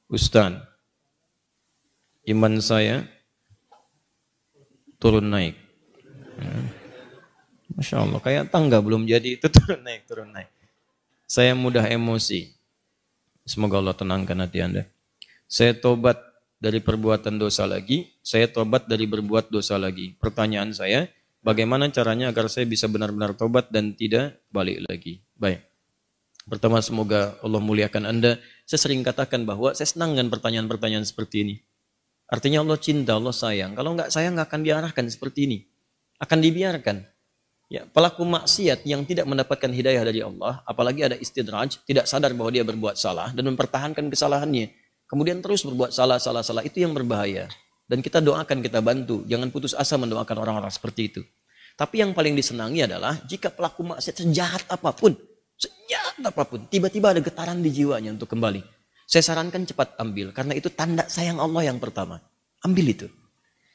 Ustaz, iman saya turun naik. Masya Allah, kayak tangga belum jadi itu turun naik. Saya mudah emosi. Semoga Allah tenangkan hati Anda. Saya tobat dari perbuatan dosa lagi, saya tobat dari berbuat dosa lagi. Pertanyaan saya, bagaimana caranya agar saya bisa benar-benar tobat dan tidak balik lagi? Baik. Pertama, semoga Allah muliakan Anda. Saya sering katakan bahwa saya senang dengan pertanyaan-pertanyaan seperti ini. Artinya Allah cinta, Allah sayang. Kalau nggak sayang nggak akan diarahkan seperti ini. Akan dibiarkan. Ya, pelaku maksiat yang tidak mendapatkan hidayah dari Allah, apalagi ada istidraj, tidak sadar bahwa dia berbuat salah dan mempertahankan kesalahannya. Kemudian terus berbuat salah, itu yang berbahaya. Dan kita doakan, kita bantu. Jangan putus asa mendoakan orang-orang seperti itu. Tapi yang paling disenangi adalah jika pelaku maksiat sejahat apapun, tiba-tiba ada getaran di jiwanya untuk kembali. Saya sarankan cepat ambil, karena itu tanda sayang Allah yang pertama. Ambil itu.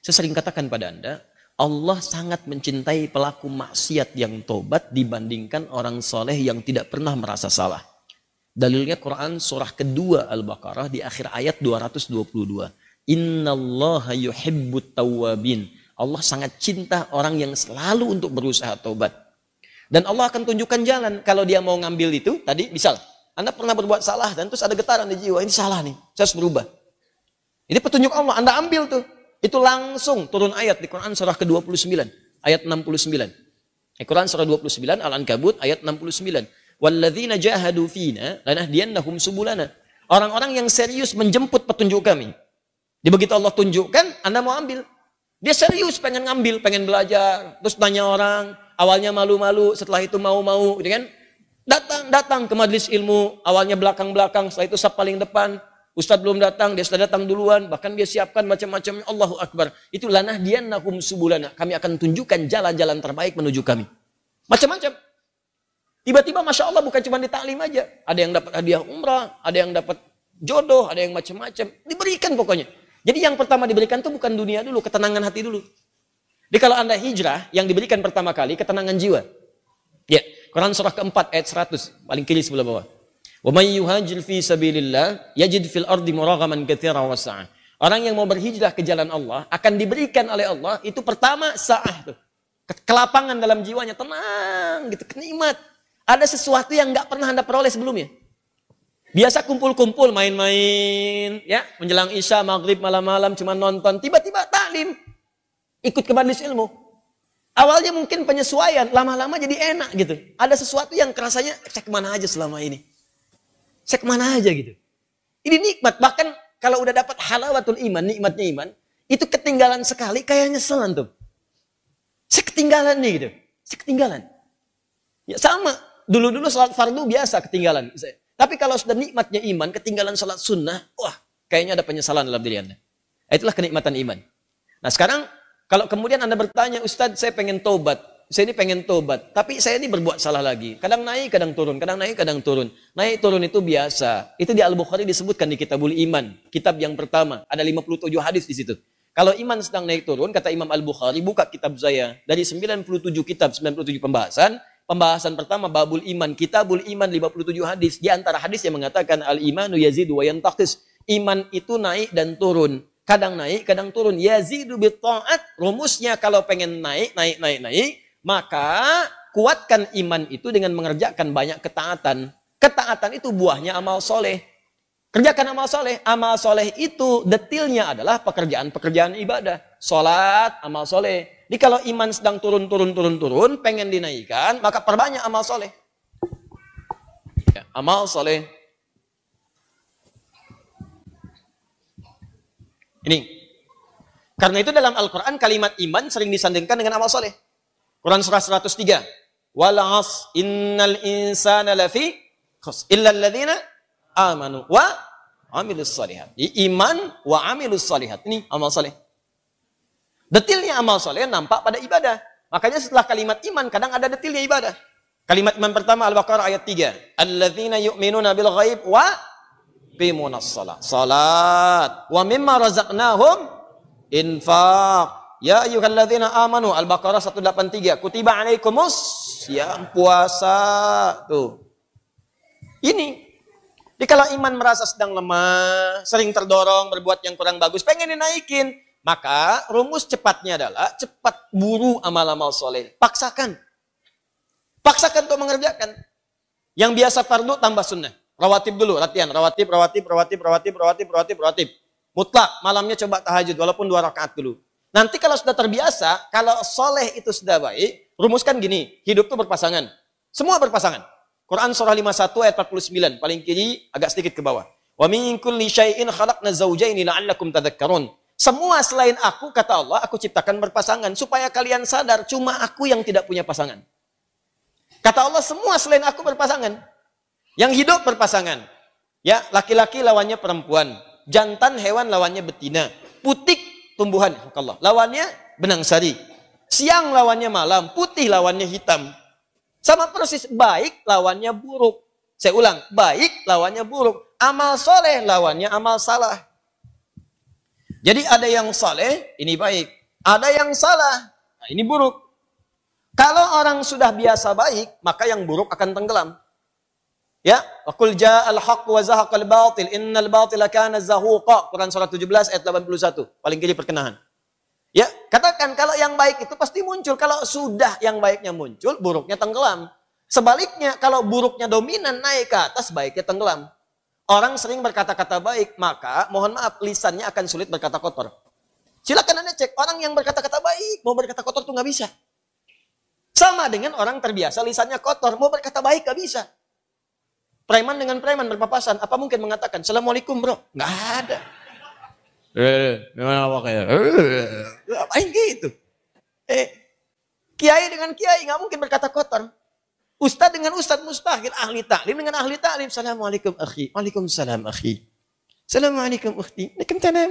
Saya sering katakan pada Anda, Allah sangat mencintai pelaku maksiat yang tobat dibandingkan orang soleh yang tidak pernah merasa salah. Dalilnya Quran surah kedua Al-Baqarah di akhir ayat 222. Innallaha yuhibbut tawwabin. Allah sangat cinta orang yang selalu untuk berusaha tobat. Dan Allah akan tunjukkan jalan kalau dia mau ngambil itu. Tadi misal, Anda pernah berbuat salah dan terus ada getaran di jiwa. Ini salah nih, saya harus berubah. Ini petunjuk Allah, Anda ambil tuh. Itu langsung turun ayat di Quran surah ke-29, ayat 69. Quran surah 29, Al-Ankabut, ayat 69. Walladzina jahadu fina lanahdiyannahum subulana. Orang-orang yang serius menjemput petunjuk kami. Begitu Allah tunjukkan, Anda mau ambil. Dia serius pengen ngambil, pengen belajar. Terus tanya orang, awalnya malu-malu, setelah itu mau-mau. Gitu kan? Datang ke majelis ilmu, awalnya belakang-belakang, setelah itu saf paling depan. Ustadz belum datang, dia sudah datang duluan. Bahkan dia siapkan macam-macam. Allahu Akbar. Itu lanahdiyannahum subulana. Kami akan tunjukkan jalan-jalan terbaik menuju kami. Macam-macam. Tiba-tiba Masya Allah bukan cuma di taklim aja. Ada yang dapat hadiah umrah, ada yang dapat jodoh, ada yang macam-macam. Diberikan pokoknya. Jadi yang pertama diberikan itu bukan dunia dulu, ketenangan hati dulu. Jadi kalau Anda hijrah, yang diberikan pertama kali ketenangan jiwa. Ya, Quran surah keempat ayat 100, paling kiri sebelah bawah. Wa may yuhajir fi sabilillah yajid fil ardi muraghaman katsiran wa sa'ah. Orang yang mau berhijrah ke jalan Allah akan diberikan oleh Allah itu pertama sa'ah tuh. Kelapangan dalam jiwanya, tenang gitu, kenikmat. Ada sesuatu yang enggak pernah Anda peroleh sebelumnya. Biasa kumpul-kumpul, main-main, ya, menjelang Isya, maghrib, malam-malam cuma nonton, tiba-tiba taklim. Ikut ke majelis ilmu. Awalnya mungkin penyesuaian, lama-lama jadi enak gitu. Ada sesuatu yang rasanya saya kemana aja selama ini. Saya kemana aja gitu. Ini nikmat. Bahkan kalau udah dapat halawatul iman, nikmatnya iman, itu ketinggalan sekali kayak nyeselan tuh. Saya ketinggalan nih gitu. Saya ketinggalan. Ya sama. Dulu-dulu salat fardu biasa ketinggalan. Tapi kalau sudah nikmatnya iman, ketinggalan salat sunnah, wah kayaknya ada penyesalan dalam diri Anda. Itulah kenikmatan iman. Nah sekarang kalau kemudian Anda bertanya, Ustadz saya pengen tobat. Saya ini pengen tobat, tapi saya ini berbuat salah lagi. Kadang naik, kadang turun, kadang naik, kadang turun. Naik turun itu biasa. Itu di Al-Bukhari disebutkan di Kitabul Iman, kitab yang pertama. Ada 57 hadis di situ. Kalau iman sedang naik turun, kata Imam Al-Bukhari, buka kitab saya. Dari 97 kitab, 97 pembahasan. Pembahasan pertama, Babul Iman, Kitabul Iman, 57 hadis. Di antara hadis yang mengatakan, Al-imanu yazidu wa yantaqis. Iman itu naik dan turun. Kadang naik, kadang turun. Yazidu bitta'at. Rumusnya kalau pengen naik, maka kuatkan iman itu dengan mengerjakan banyak ketaatan. Ketaatan itu buahnya amal soleh. Kerjakan amal soleh. Amal soleh itu detilnya adalah pekerjaan-pekerjaan ibadah. Sholat, amal soleh. Jadi kalau iman sedang turun, pengen dinaikkan, maka perbanyak amal soleh. Ya, amal soleh. Ini. Karena itu dalam Al-Quran kalimat iman sering disandingkan dengan amal soleh. Quran surah 103. Wal 'asr innal insana lafi khusr illa alladziina amanu wa 'amilus shalihat. Iman wa 'amilus shalihat. Ini amal saleh. Detilnya amal saleh nampak pada ibadah. Makanya setelah kalimat iman kadang ada detilnya ibadah. Kalimat iman pertama Al-Baqarah ayat 3. Alladziina yu'minuna bil ghaib wa yuqimunas shalah. Salat wa mimma razaqnahum infaq. Ya ayyuhalladzina amanu, Al-Baqarah 183. Kutiba alaikumus yang puasa. Tuh. Ini. Jadi kalau iman merasa sedang lemah, sering terdorong berbuat yang kurang bagus, pengen dinaikin, maka rumus cepatnya adalah cepat buru amal-amal soleh. Paksakan. Paksakan untuk mengerjakan. Yang biasa fardu tambah sunnah. Rawatib dulu, latihan. Rawatib. Mutlak, malamnya coba tahajud, walaupun 2 rakaat dulu. Nanti kalau sudah terbiasa, kalau soleh itu sudah baik, rumuskan gini, hidup itu berpasangan. Semua berpasangan. Quran surah 51 ayat 49, paling kiri agak sedikit ke bawah. Wa min kulli syai'in khalaqna zawjaini la'allakum tadhakkarun. Semua selain aku, kata Allah, aku ciptakan berpasangan supaya kalian sadar cuma aku yang tidak punya pasangan. Kata Allah, semua selain aku berpasangan. Yang hidup berpasangan. Ya, laki-laki lawannya perempuan, jantan hewan lawannya betina, putik tumbuhan, Allah, lawannya benang sari. Siang lawannya malam, putih lawannya hitam. Sama persis, baik lawannya buruk. Saya ulang, baik lawannya buruk. Amal soleh lawannya amal salah. Jadi ada yang soleh, ini baik. Ada yang salah, nah ini buruk. Kalau orang sudah biasa baik, maka yang buruk akan tenggelam. Ya, waqul ja'al haqq wa zahaqal batil, innal batila kana zahuqa. Quran surah 17 ayat 81, paling kiri perkenahan. Ya, katakan kalau yang baik itu pasti muncul. Kalau sudah yang baiknya muncul, buruknya tenggelam. Sebaliknya, kalau buruknya dominan naik ke atas, baiknya tenggelam. Orang sering berkata-kata baik, maka mohon maaf, lisannya akan sulit berkata kotor. Silakan Anda cek, orang yang berkata-kata baik, mau berkata kotor tuh nggak bisa. Sama dengan orang terbiasa lisannya kotor, mau berkata baik nggak bisa. Preman dengan preman berpapasan, apa mungkin mengatakan, Assalamualaikum bro? Nggak ada. Gimana awaknya? Apain gitu? Kiai dengan kiai nggak mungkin berkata kotor. Ustadz dengan ustadz mustahil. Ahli taklim dengan ahli taklim. Assalamualaikum akhi. Waalaikumsalam akhi. Assalamualaikum ukhti. Waalaikumsalam.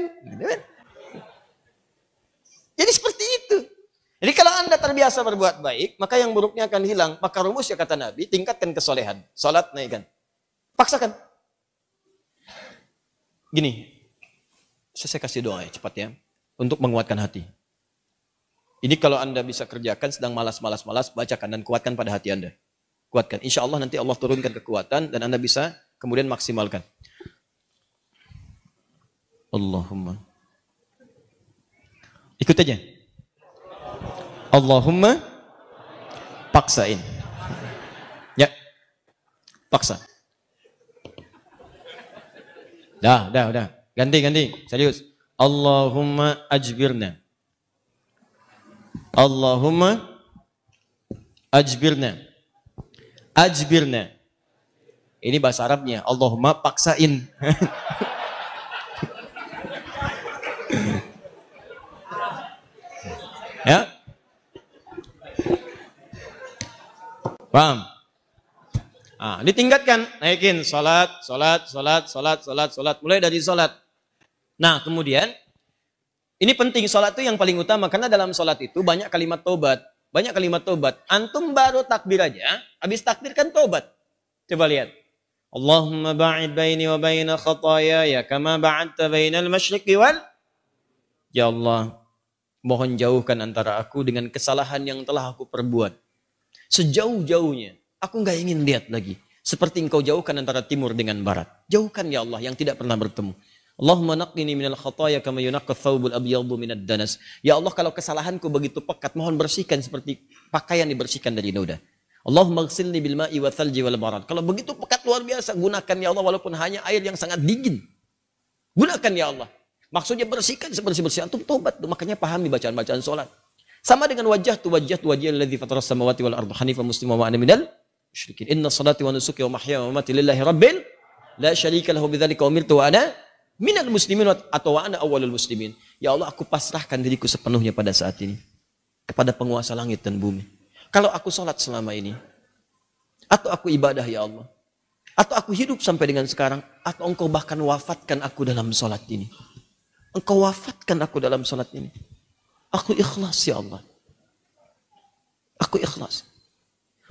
Jadi seperti itu. Jadi kalau Anda terbiasa berbuat baik, maka yang buruknya akan hilang. Maka rumusnya kata Nabi, tingkatkan kesolehan. Salat naikkan. Paksakan. Gini, saya kasih doa ya cepat ya, untuk menguatkan hati. Ini kalau Anda bisa kerjakan, sedang malas, bacakan dan kuatkan pada hati Anda. Kuatkan. Insya Allah nanti Allah turunkan kekuatan dan Anda bisa kemudian maksimalkan. Allahumma. Ikut aja. Allahumma paksain. Ya. Paksa. Udah. Ganti. Serius. Allahumma ajbirna. Allahumma ajbirna. Ajbirna. Ini bahasa Arabnya. Allahumma paksain. Ya. Paham? Ditingkatkan, naikin salat. Mulai dari salat. Nah, kemudian ini penting, salat itu yang paling utama karena dalam salat itu banyak kalimat tobat. Antum baru takbir aja, habis takbir kan tobat. Coba lihat. Allahumma ba'id baini wa baina khataaya kama ba'adta bainal masyriqi wal. Ya Allah, mohon jauhkan antara aku dengan kesalahan yang telah aku perbuat. Sejauh-jauhnya. Aku nggak ingin lihat lagi. Seperti engkau jauhkan antara timur dengan barat. Jauhkan ya Allah yang tidak pernah bertemu. Allahumma naqqini minal khataaya kama yunaqqa thawbul abyadu minad danas. Ya Allah, kalau kesalahanku begitu pekat, mohon bersihkan seperti pakaian dibersihkan dari noda. Allahumma ghsilni bil ma'i wa thalji wal barad. Kalau begitu pekat luar biasa, gunakan ya Allah walaupun hanya air yang sangat dingin. Gunakan ya Allah. Maksudnya bersihkan sebersih-bersih. Antum tobat tuh, makanya pahami bacaan-bacaan salat. Sama dengan wajah wajhiyal ladzi fataras samawati wal arda hanifan musliman wa ana minal musyrikin. Inna salati wa nusuki wa mahyaya wa mamati lillahi rabbil la syarika lahu bidzalika umirtu wa ana minal muslimin atau wa ana awwalul muslimin. Ya Allah, aku pasrahkan diriku sepenuhnya pada saat ini kepada penguasa langit dan bumi. Kalau aku salat selama ini, atau aku ibadah ya Allah, atau aku hidup sampai dengan sekarang, atau engkau bahkan wafatkan aku dalam salat ini. Engkau wafatkan aku dalam salat ini. Aku ikhlas ya Allah. Aku ikhlas.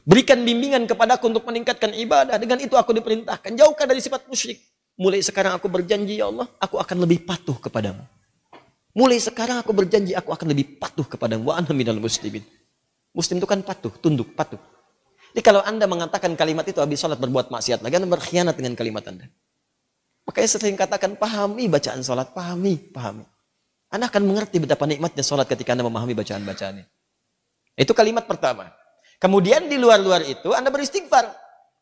Berikan bimbingan kepadaku untuk meningkatkan ibadah. Dengan itu aku diperintahkan. Jauhkan dari sifat musyrik. Mulai sekarang aku berjanji ya Allah, aku akan lebih patuh kepadamu. Mulai sekarang aku berjanji, aku akan lebih patuh kepadamu. Wa ana minal muslimin. Muslim itu kan patuh, tunduk, patuh. Jadi kalau Anda mengatakan kalimat itu habis sholat berbuat maksiat lagi, Anda berkhianat dengan kalimat Anda. Makanya sering katakan, pahami bacaan sholat, pahami. Anda akan mengerti betapa nikmatnya sholat ketika Anda memahami bacaan-bacaannya. Itu kalimat pertama. Kemudian di luar-luar itu Anda beristighfar.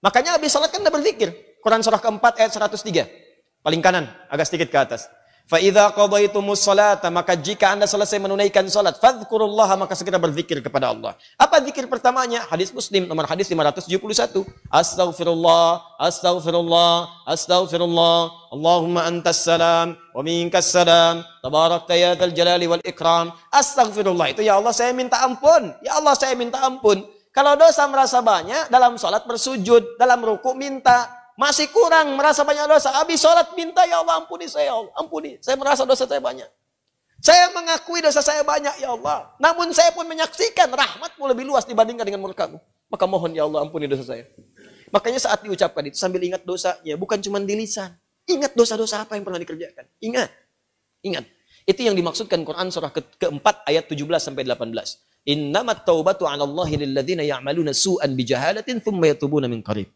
Makanya habis sholat kan Anda berzikir. Quran surah keempat ayat 103. Paling kanan, agak sedikit ke atas. فَإِذَا قَضَيْتُمُ الصَّلَاةَ Maka jika Anda selesai menunaikan salat, fadhkurullaha, maka segera berzikir kepada Allah. Apa zikir pertamanya? Hadis Muslim, nomor hadis 571. Astaghfirullah, astaghfirullah, astaghfirullah. Allahumma antas salam, wa minkas salam. Tabarakta ya dzal jalali wal ikram. Astaghfirullah itu, ya Allah saya minta ampun. Ya Allah saya minta ampun. Kalau dosa merasa banyak, dalam salat bersujud, dalam ruku minta. Masih kurang, merasa banyak dosa. Habis sholat minta, ya Allah ampuni saya, ya Allah. Ampuni, saya merasa dosa saya banyak. Saya mengakui dosa saya banyak, ya Allah. Namun saya pun menyaksikan rahmatmu lebih luas dibandingkan dengan murkamu. Maka mohon, ya Allah ampuni dosa saya. Makanya saat diucapkan itu sambil ingat dosanya. Bukan cuma di lisan. Ingat dosa-dosa apa yang pernah dikerjakan. Ingat. Itu yang dimaksudkan Quran surah keempat ayat 17-18. Innamat taubatu ala Allahi lilladzina ya'maluna su'an bijahalatin thumma yatubuna min qarib.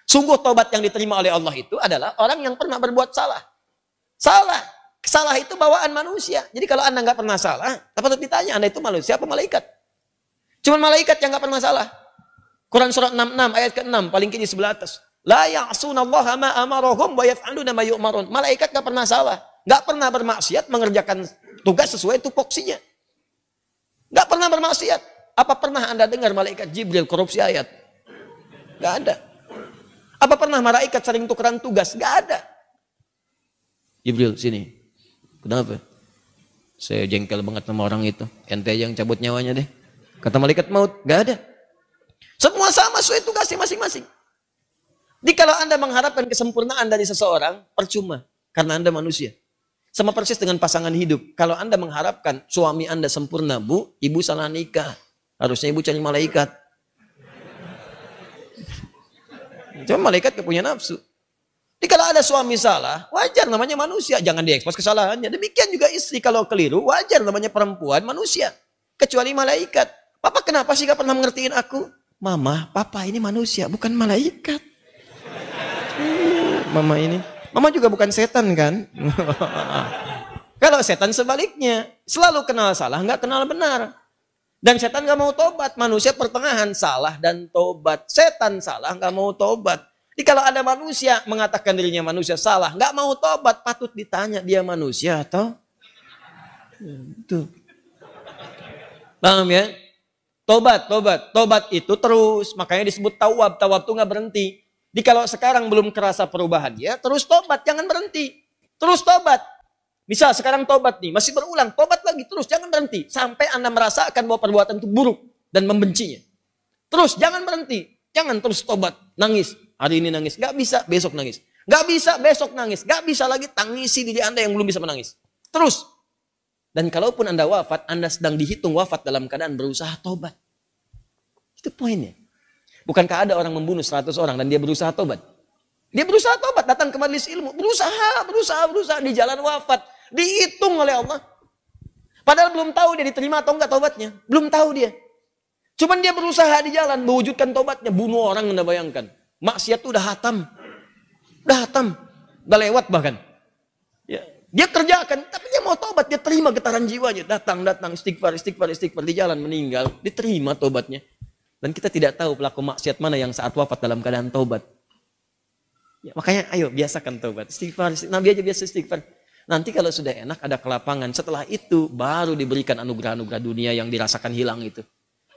Sungguh taubat yang diterima oleh Allah itu adalah orang yang pernah berbuat salah. Salah itu bawaan manusia. Jadi kalau Anda nggak pernah salah, patut ditanya, Anda itu manusia apa malaikat? Cuma malaikat yang nggak pernah salah. Quran surat 66 ayat ke-6 paling kiri sebelah atas. La ya'sunallaha ma amarahum wa yaf'aluna ma yu'marun. Malaikat nggak pernah salah, nggak pernah bermaksiat, mengerjakan tugas sesuai tupoksinya. Nggak pernah bermaksiat. Apa pernah Anda dengar malaikat Jibril korupsi ayat? Nggak ada. Apa pernah malaikat sering tukeran tugas? Gak ada. Jibril, sini. Kenapa? Saya jengkel banget sama orang itu. Ente yang cabut nyawanya deh. Kata malaikat maut, gak ada. Semua sama sesuai tugasnya masing-masing. Jadi kalau Anda mengharapkan kesempurnaan dari seseorang, percuma. Karena Anda manusia. Sama persis dengan pasangan hidup. Kalau Anda mengharapkan suami Anda sempurna, Bu, ibu salah nikah. Harusnya ibu cari malaikat. Cuma malaikat gak punya nafsu. Jadi kalau ada suami salah, wajar namanya manusia. Jangan diekspos kesalahannya. Demikian juga istri kalau keliru, wajar namanya perempuan manusia. Kecuali malaikat. Papa kenapa sih gak pernah mengertiin aku? Mama, papa ini manusia, bukan malaikat. Mama juga bukan setan kan? Kalau setan sebaliknya. Selalu kenal salah, gak kenal benar. Dan setan gak mau tobat. Manusia pertengahan salah dan tobat. Setan salah gak mau tobat. Jadi kalau ada manusia mengatakan dirinya manusia salah, gak mau tobat, patut ditanya dia manusia atau? Itu. Paham ya? Tobat itu terus. Makanya disebut tawab. Tawab itu gak berhenti. Jadi kalau sekarang belum kerasa perubahan ya, terus tobat, jangan berhenti. Terus tobat. Misal sekarang tobat nih, masih berulang, tobat lagi terus, jangan berhenti. Sampai Anda merasakan bahwa perbuatan itu buruk dan membencinya. Terus, jangan berhenti. Jangan terus tobat, nangis. Hari ini nangis, gak bisa, besok nangis. Gak bisa, besok nangis. Gak bisa lagi, tangisi diri Anda yang belum bisa menangis. Terus. Dan kalaupun Anda wafat, Anda sedang dihitung wafat dalam keadaan berusaha tobat. Itu poinnya. Bukankah ada orang membunuh 100 orang dan dia berusaha tobat? Dia berusaha tobat, datang ke majelis ilmu. Berusaha di jalan wafat. Dihitung oleh Allah. Padahal belum tahu dia diterima atau enggak tobatnya. Belum tahu dia. Cuman dia berusaha di jalan mewujudkan tobatnya. Bunuh orang, Anda bayangkan. Maksiat itu udah hatam. Udah lewat bahkan. Ya. Dia kerjakan, tapi dia mau tobat. Dia terima getaran jiwanya. Datang, istighfar. Di jalan meninggal. Diterima tobatnya. Dan kita tidak tahu pelaku maksiat mana yang saat wafat dalam keadaan tobat. Ya, makanya ayo biasakan tobat. Istighfar. Nabi aja biasa istighfar. Nanti kalau sudah enak ada kelapangan. Setelah itu baru diberikan anugerah-anugerah dunia yang dirasakan hilang itu.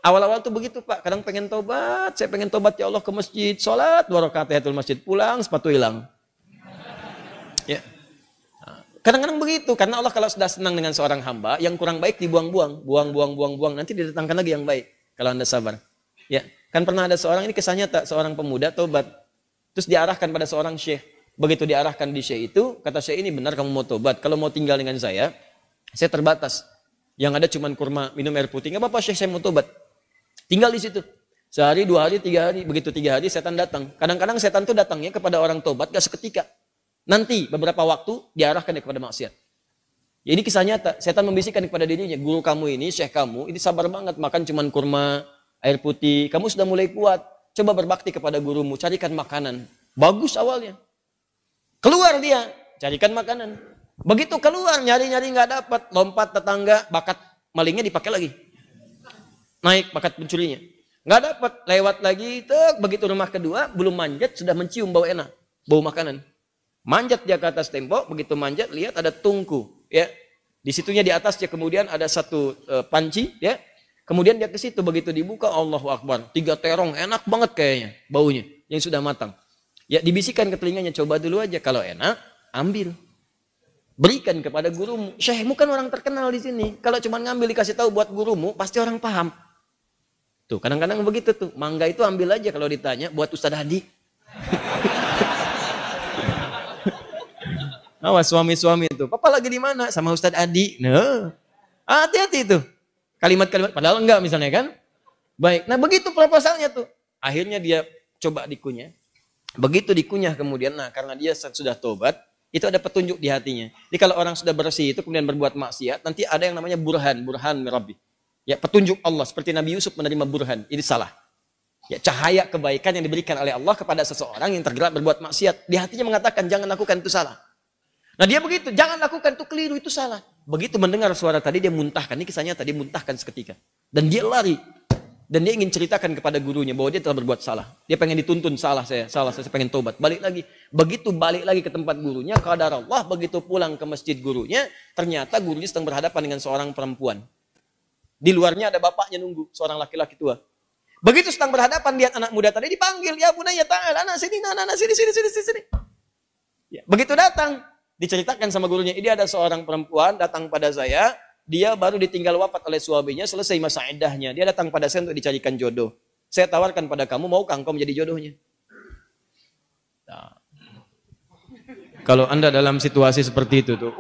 Awal-awal tuh begitu Pak. Kadang pengen tobat. Saya pengen tobat ya Allah ke masjid. Sholat 2 rakaat tahiyatul masjid. Pulang sepatu hilang. Ya. Kadang-kadang begitu. Karena Allah kalau sudah senang dengan seorang hamba. Yang kurang baik dibuang-buang. Buang. Nanti didatangkan lagi yang baik. Kalau Anda sabar. Ya. Kan pernah ada seorang, ini kisahnya seorang pemuda tobat. Terus diarahkan pada seorang syekh. Begitu diarahkan di syekh itu, kata syekh ini benar kamu mau tobat. Kalau mau tinggal dengan saya terbatas. Yang ada cuma kurma, minum air putih. Nggak apa-apa syekh, saya mau tobat. Tinggal di situ. Sehari, 2 hari, 3 hari. Begitu 3 hari setan datang. Kadang-kadang setan itu datangnya kepada orang tobat gak seketika. Nanti beberapa waktu diarahkan kepada maksiat. Jadi kisah nyata. Setan membisikkan kepada dirinya, guru kamu ini, syekh kamu, ini sabar banget makan cuma kurma, air putih. Kamu sudah mulai kuat. Coba berbakti kepada gurumu, carikan makanan. Bagus awalnya. Keluar dia, carikan makanan. Begitu keluar, nyari-nyari nggak dapat, lompat tetangga, bakat malingnya dipakai lagi. Naik bakat pencurinya. Nggak dapat, lewat lagi, begitu rumah kedua, belum manjat, sudah mencium bau enak, bau makanan. Manjat dia ke atas tembok, begitu manjat, lihat ada tungku, ya. Di situnya di atasnya kemudian ada satu panci, ya. Kemudian dia ke situ, begitu dibuka, Allahu Akbar, 3 terong, enak banget kayaknya, baunya, yang sudah matang. Ya, dibisikkan ke telinganya, coba dulu aja, kalau enak, ambil. Berikan kepada gurumu. Syekhmu kan orang terkenal di sini. Kalau cuma ngambil dikasih tahu buat gurumu, pasti orang paham. Tuh, kadang-kadang begitu tuh. Mangga itu ambil aja kalau ditanya buat Ustadz Hadi. Awas suami-suami itu. Papa lagi di mana? Sama Ustadz Hadi. Nah, hati-hati itu. Kalimat-kalimat padahal enggak misalnya kan? Baik. Nah, begitu proposalnya tuh. Akhirnya dia coba dikunyah. Begitu dikunyah kemudian, nah karena dia sudah tobat, itu ada petunjuk di hatinya. Jadi kalau orang sudah bersih itu kemudian berbuat maksiat, nanti ada yang namanya burhan mirabbi. Ya, petunjuk Allah seperti Nabi Yusuf menerima burhan, ini salah. Ya, cahaya kebaikan yang diberikan oleh Allah kepada seseorang yang tergerak berbuat maksiat, di hatinya mengatakan jangan lakukan itu salah. Nah, dia begitu, jangan lakukan itu keliru, itu salah. Begitu mendengar suara tadi dia muntahkan, ini kisahnya tadi muntahkan seketika. Dan dia lari. Dan dia ingin ceritakan kepada gurunya bahwa dia telah berbuat salah. Dia pengen dituntun, salah saya pengen tobat. Balik lagi. Begitu balik lagi ke tempat gurunya, qadar Allah, begitu pulang ke masjid gurunya, ternyata gurunya sedang berhadapan dengan seorang perempuan. Di luarnya ada bapaknya nunggu, seorang laki-laki tua. Begitu sedang berhadapan, lihat anak muda tadi dipanggil, ya bunaya ta'ala, anak sini, anak sini. Ya, begitu datang, diceritakan sama gurunya, ini ada seorang perempuan datang pada saya, dia baru ditinggal wafat oleh suaminya, selesai masa iddahnya. Dia datang pada saya untuk dicarikan jodoh. Saya tawarkan pada kamu, maukah engkau menjadi jodohnya? Nah, kalau Anda dalam situasi seperti itu tuh,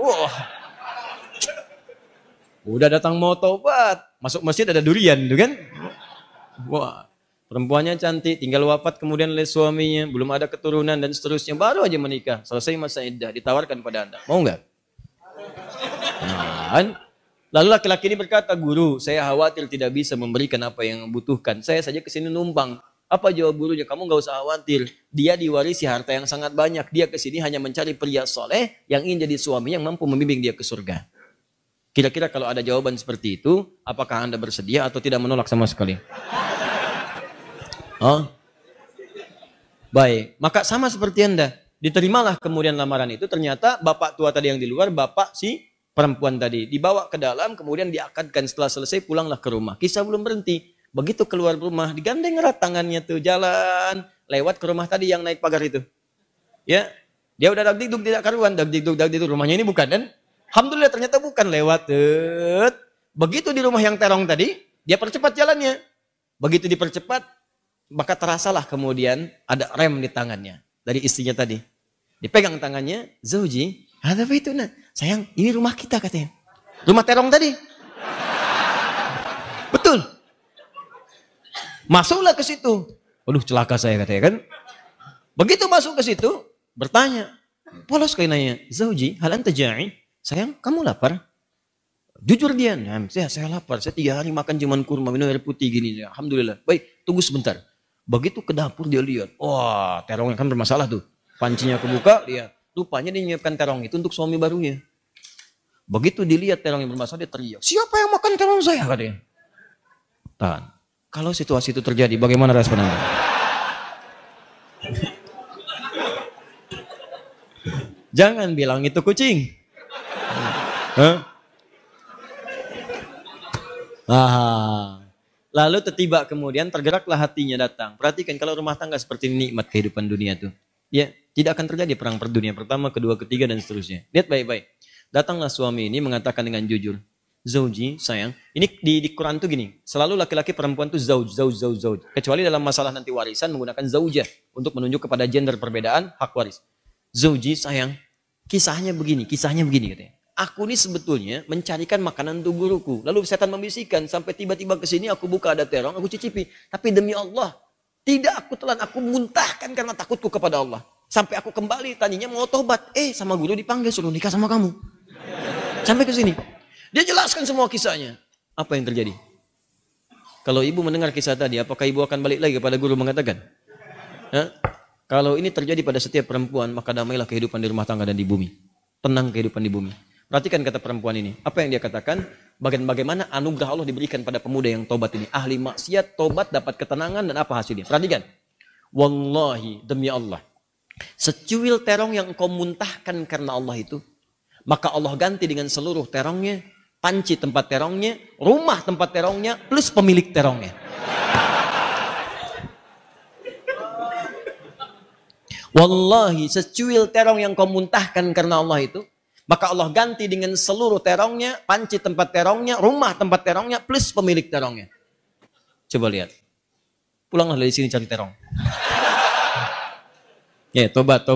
udah datang mau taubat, masuk masjid ada durian tuh kan? Wah, perempuannya cantik, tinggal wafat kemudian oleh suaminya, belum ada keturunan dan seterusnya, baru aja menikah, selesai masa iddah, ditawarkan pada Anda. Mau nggak? Nah, lalu laki-laki ini berkata, guru, saya khawatir tidak bisa memberikan apa yang membutuhkan. Saya saja kesini numpang. Apa jawab gurunya? Kamu nggak usah khawatir. Dia diwarisi harta yang sangat banyak. Dia kesini hanya mencari pria soleh yang ingin jadi suami yang mampu membimbing dia ke surga. Kira-kira kalau ada jawaban seperti itu, apakah Anda bersedia atau tidak menolak sama sekali? Oh, baik. Maka sama seperti Anda. Diterimalah kemudian lamaran itu. Ternyata bapak tua tadi yang di luar, bapak si perempuan tadi dibawa ke dalam, kemudian diakadkan. Setelah selesai pulanglah ke rumah. Kisah belum berhenti. Begitu keluar rumah, digandeng erat tangannya tuh, jalan lewat ke rumah tadi yang naik pagar itu. Ya, dia udah dagdikduk tidak karuan, dagdikduk rumahnya ini bukan kan? Alhamdulillah ternyata bukan, lewat. Begitu di rumah yang terong tadi, dia percepat jalannya. Begitu dipercepat, maka terasalah kemudian ada rem di tangannya dari istrinya tadi. Dipegang tangannya, Zauji, ada apa itu nak? Sayang, ini rumah kita katanya. Rumah terong tadi. Betul. Masuklah ke situ. Waduh, celaka saya katanya kan. Begitu masuk ke situ, bertanya. Polos kayak nanya, Zauji, hal anta ja'i? Sayang, kamu lapar? Jujur dia, nah, saya lapar. Saya 3 hari makan cuman kurma, minum air putih gini. Alhamdulillah. Baik, tunggu sebentar. Begitu ke dapur dia lihat. Wah, terongnya kan bermasalah tuh. Pancinya kebuka, lihat. Rupanya dia menyiapkan terong itu untuk suami barunya. Begitu dilihat terong yang bermasalah, dia teriak. Siapa yang makan terong saya? Katanya. Tahan. Kalau situasi itu terjadi, bagaimana respon Anda? Jangan bilang itu kucing. Lalu tiba kemudian tergeraklah hatinya datang. Perhatikan kalau rumah tangga seperti ini, nikmat kehidupan dunia tuh. Ya, tidak akan terjadi perang per dunia pertama, kedua, ketiga dan seterusnya. Lihat baik-baik. Datanglah suami ini mengatakan dengan jujur, Zauji, sayang. Ini di Quran tuh gini, selalu laki-laki perempuan tuh zauj. Kecuali dalam masalah nanti warisan menggunakan zaujah untuk menunjuk kepada gender perbedaan hak waris. Zauji, sayang. Kisahnya begini katanya. Aku ini sebetulnya mencarikan makanan untuk guruku. Lalu setan membisikkan sampai tiba-tiba ke sini aku buka ada terong, aku cicipi. Tapi demi Allah, tidak aku telan, aku muntahkan karena takutku kepada Allah. Sampai aku kembali tadinya mau tobat, sama guru dipanggil suruh nikah sama kamu. Sampai ke sini. Dia jelaskan semua kisahnya. Apa yang terjadi? Kalau ibu mendengar kisah tadi, apakah ibu akan balik lagi kepada guru mengatakan? Kalau ini terjadi pada setiap perempuan, maka damailah kehidupan di rumah tangga dan di bumi. Tenang kehidupan di bumi. Perhatikan kata perempuan ini. Apa yang dia katakan? Bagaimana anugerah Allah diberikan pada pemuda yang tobat ini. Ahli maksiat, tobat, dapat ketenangan, dan apa hasilnya? Perhatikan. Wallahi, demi Allah. Secuil terong yang kau muntahkan karena Allah itu, maka Allah ganti dengan seluruh terongnya, panci tempat terongnya, rumah tempat terongnya, plus pemilik terongnya. Wallahi, secuil terong yang kau muntahkan karena Allah itu, maka Allah ganti dengan seluruh terongnya, panci tempat terongnya, rumah tempat terongnya, plus pemilik terongnya. Coba lihat. Pulanglah dari sini cari terong. Ya, tobat.